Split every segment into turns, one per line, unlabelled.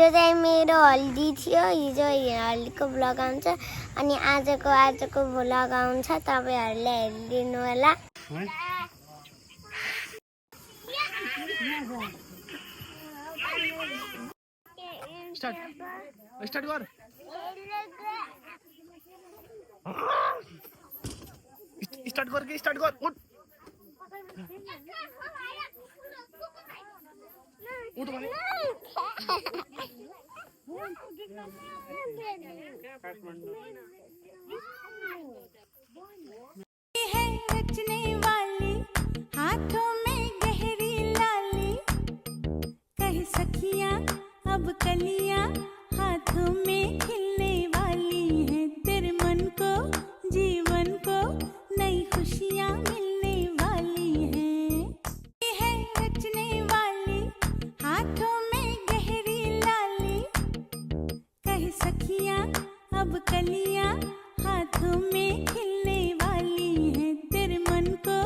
हिजो चाहिँ मेरो हल्दी थियो, हिजो हल्दीको भ्लग आउँछ अनि आजको भ्लग आउँछ, तपाईहरुले हेरिदिनु होला।
स्टार्ट गर स्टार्ट गर उठ उठ भने
है रचने वाली हाथों में गहरी लाली, कह सखियां अब कलियां हाथों में खिलने वाली हैं, तेरे मन को जीवन को नई खुशियां मिलने वाली हैं। ये है रचने वाली हाथों में गहरी लाली, कह सखियां अब कलियां हाथों में खिलने वाली हैं, तेरे मन को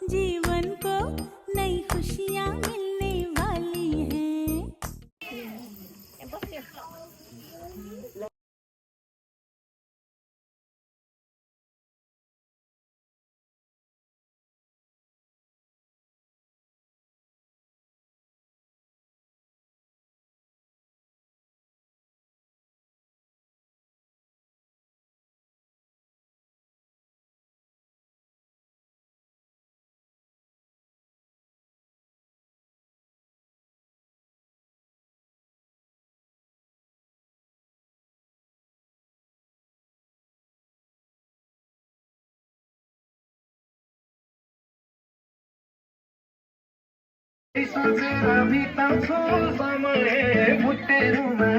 जीवन को नई खुशियां मिलने वाली हैं।
सोचेर बिताउँछु समय फुटेरुमा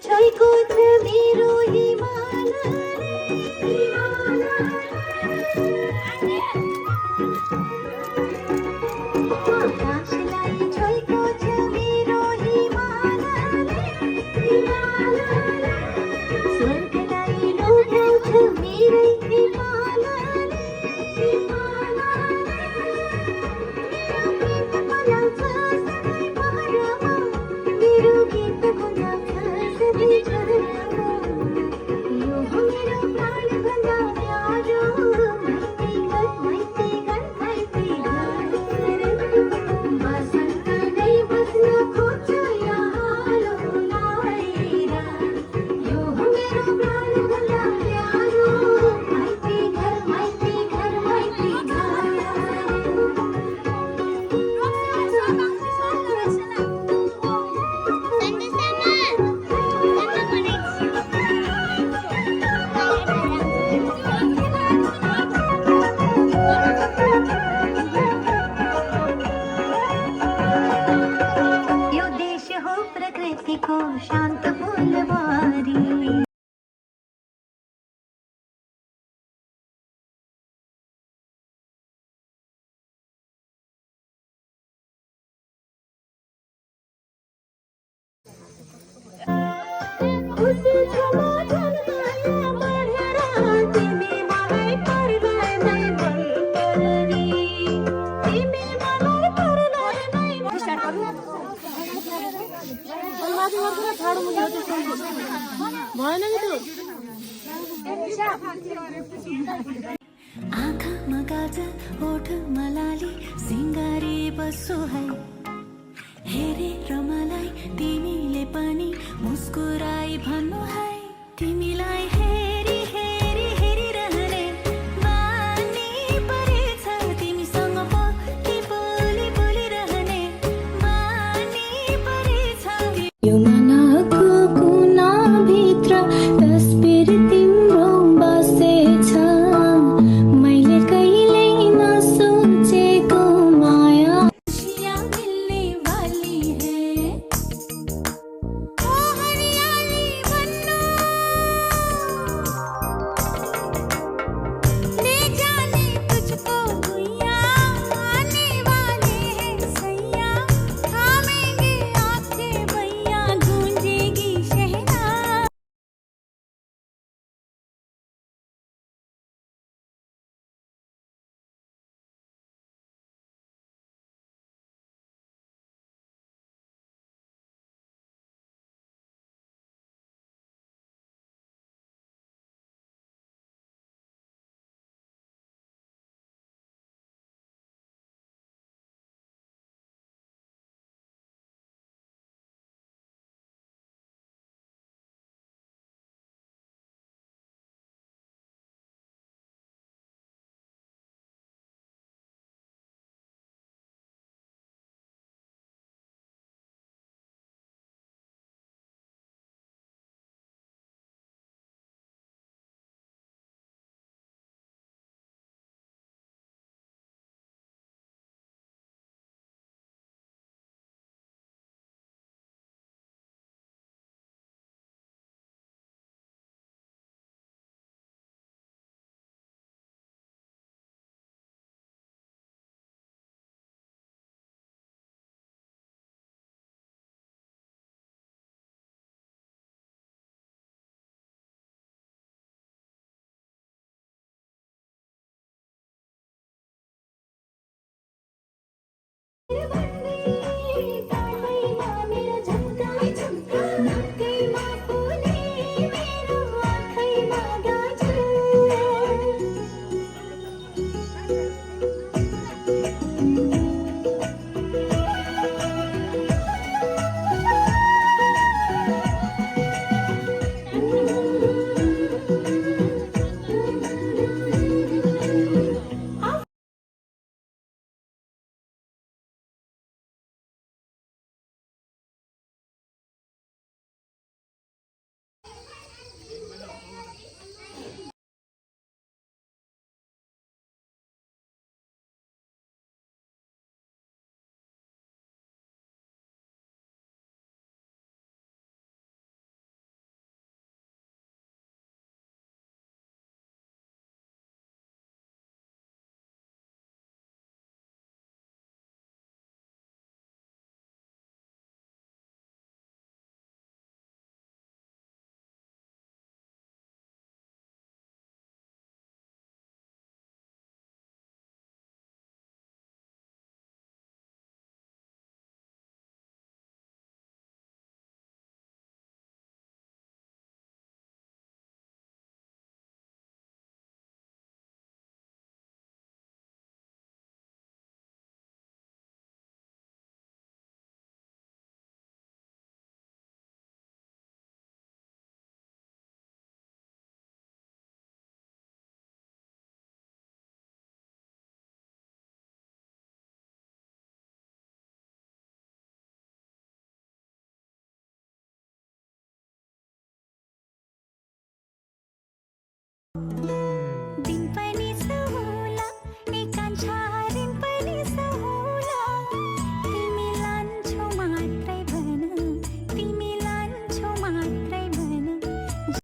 छोएको छ मेरो हिमालले आकाशलाई छोएको छ मेरो हिमालले स्वर्गलाई लोभ्याउँछ मेरै हिमालले मेरो गीत गुन्जाउँछ सधैँ झरनामा यो हो मेरो प्राणभन्दा प्यारो माइती घर बसन्त नै बस्न खोज्छ यहाँ लगाएर यो हो मेरो प्राणभन्दा प्यारो माइती घर यो देश हो प्रकृतिको शान्त फुलबारी खुसी छमा झन्कायो बढेर तिमी मलाई पर्दै नै मनपर्ने तिमी मलाई पर्दै नै स्टार्ट आँखामा काजल ओठमा लाली सिङ्गारी बस्छु है हेरेर मलाई तिमीले पनि मुस्कुराई भन्नु है तिमीलाई हेरी हेरी हेरिरहने बानी परेछ तिमीसँग बोलिरहने बानी परेछ यो मनको कुनाभित्र तस्बिर तिम्रो बसेछ मैले कहिल्यै नसोचेको माया खुशियाँ मिल्ने वाली है ओ हरियाली बन्नु छु